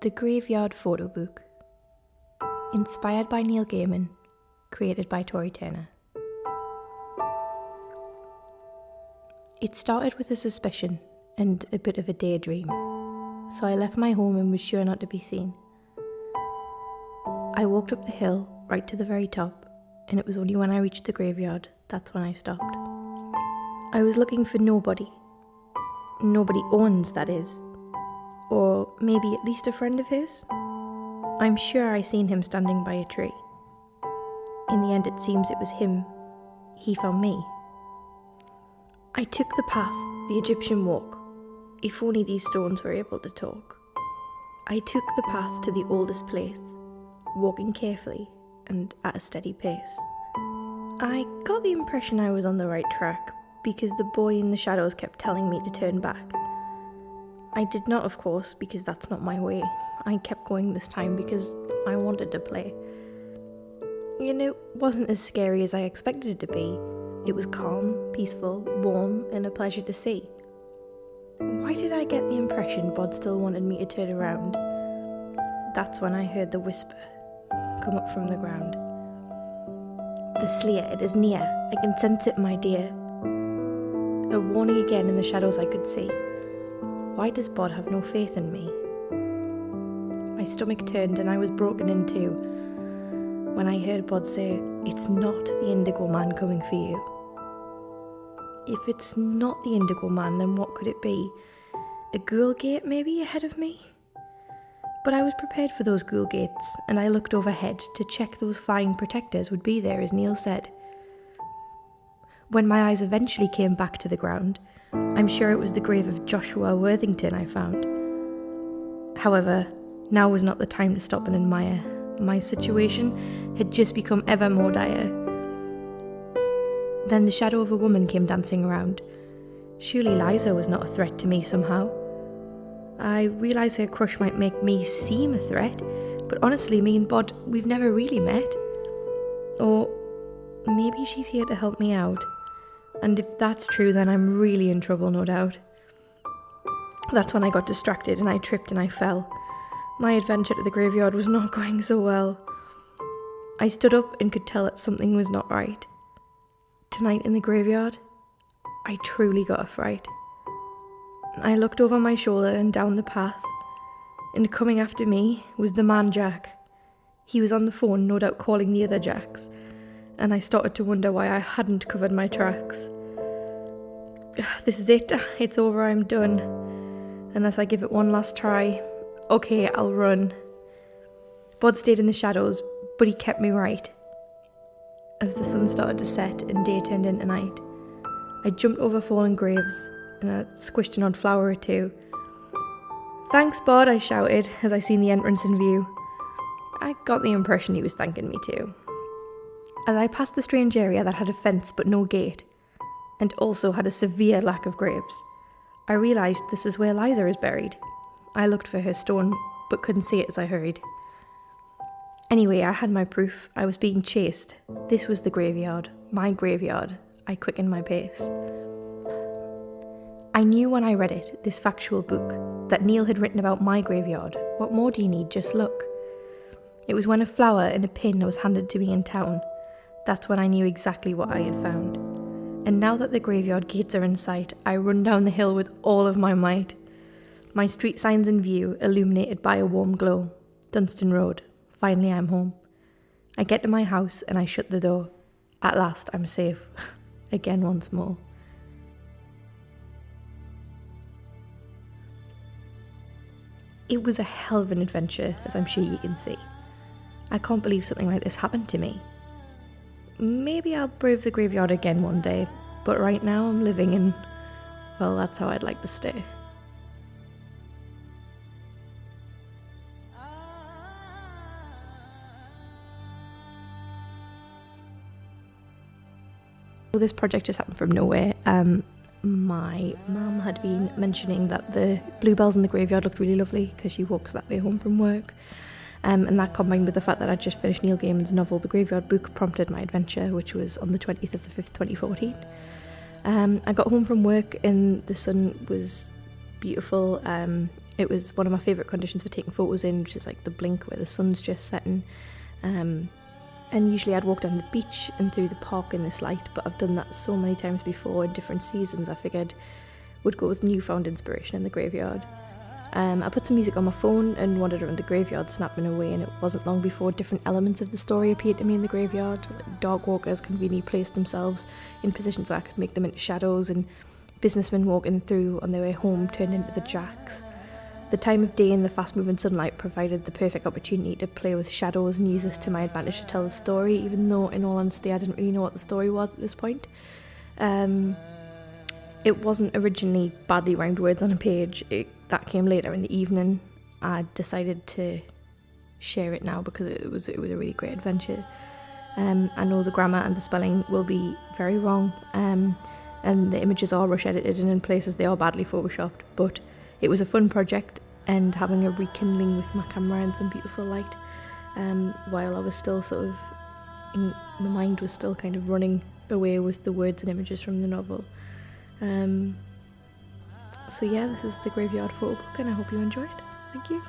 The Graveyard Photobook. Inspired by Neil Gaiman. Created by Tori Turner. It started with a suspicion and a bit of a daydream, so I left my home and was sure not to be seen. I walked up the hill, right to the very top, and it was only when I reached the graveyard that's when I stopped. I was looking for nobody. Nobody Owens, that is. Or maybe at least a friend of his? I'm sure I seen him standing by a tree. In the end, it seems it was him. He found me. I took the path, the Egyptian walk. If only these stones were able to talk. I took the path to the oldest place, walking carefully and at a steady pace. I got the impression I was on the right track because the boy in the shadows kept telling me to turn back. I did not, of course, because that's not my way. I kept going this time because I wanted to play. And it wasn't as scary as I expected it to be. It was calm, peaceful, warm, and a pleasure to see. Why did I get the impression Bod still wanted me to turn around? That's when I heard the whisper come up from the ground. The Slayer, it is near. I can sense it, my dear. A warning again in the shadows I could see. Why does Bod have no faith in me? My stomach turned and I was broken in two when I heard Bod say, "It's not the Indigo Man coming for you." If it's not the Indigo Man, then what could it be? A ghoul gate maybe ahead of me? But I was prepared for those ghoul gates, and I looked overhead to check those flying protectors would be there as Neil said. When my eyes eventually came back to the ground, I'm sure it was the grave of Joshua Worthington I found. However, now was not the time to stop and admire. My situation had just become ever more dire. Then the shadow of a woman came dancing around. Surely Liza was not a threat to me somehow. I realised her crush might make me seem a threat, but honestly, me and Bod, we've never really met. Or maybe she's here to help me out. And if that's true, then I'm really in trouble, no doubt. That's when I got distracted and I tripped and I fell. My adventure to the graveyard was not going so well. I stood up and could tell that something was not right. Tonight in the graveyard, I truly got a fright. I looked over my shoulder and down the path, and coming after me was the man Jack. He was on the phone, no doubt calling the other Jacks, and I started to wonder why I hadn't covered my tracks. This is it, it's over, I'm done. Unless I give it one last try. Okay, I'll run. Bod stayed in the shadows, but he kept me right. As the sun started to set and day turned into night, I jumped over fallen graves and I squished an odd flower or two. "Thanks, Bod," I shouted as I seen the entrance in view. I got the impression he was thanking me too. As I passed the strange area that had a fence but no gate, and also had a severe lack of graves, I realised this is where Liza is buried. I looked for her stone, but couldn't see it as I hurried. Anyway, I had my proof. I was being chased. This was the graveyard, my graveyard. I quickened my pace. I knew when I read it, this factual book, that Neil had written about my graveyard. What more do you need? Just look. It was when a flower and a pin was handed to me in town. That's when I knew exactly what I had found. And now that the graveyard gates are in sight, I run down the hill with all of my might. My street signs in view, illuminated by a warm glow. Dunstan Road. Finally I'm home. I get to my house and I shut the door. At last I'm safe. Again once more. It was a hell of an adventure, as I'm sure you can see. I can't believe something like this happened to me. Maybe I'll brave the graveyard again one day, but right now I'm living and, well, that's how I'd like to stay. Well, this project just happened from nowhere. My mum had been mentioning that the bluebells in the graveyard looked really lovely because she walks that way home from work. And that combined with the fact that I'd just finished Neil Gaiman's novel The Graveyard Book prompted my adventure, which was on the 20th of the 5th, 2014. I got home from work and the sun was beautiful. It was one of my favourite conditions for taking photos in, which is like the blink where the sun's just setting. And usually I'd walk down the beach and through the park in this light, but I've done that so many times before in different seasons, I figured would go with newfound inspiration in the graveyard. I put some music on my phone and wandered around the graveyard snapping away, and it wasn't long before different elements of the story appeared to me in the graveyard. Dog walkers conveniently placed themselves in positions so I could make them into shadows, and businessmen walking through on their way home turned into the jacks. The time of day and the fast-moving sunlight provided the perfect opportunity to play with shadows and use this to my advantage to tell the story, even though, in all honesty, I didn't really know what the story was at this point. It wasn't originally badly rhymed words on a page. That came later in the evening. I decided to share it now because it was a really great adventure. I know the grammar and the spelling will be very wrong, and the images are rush edited, and in places they are badly photoshopped, but it was a fun project, and having a rekindling with my camera and some beautiful light, while I was still my mind was still kind of running away with the words and images from the novel. So yeah, this is the Graveyard Photobook, and I hope you enjoy it. Thank you.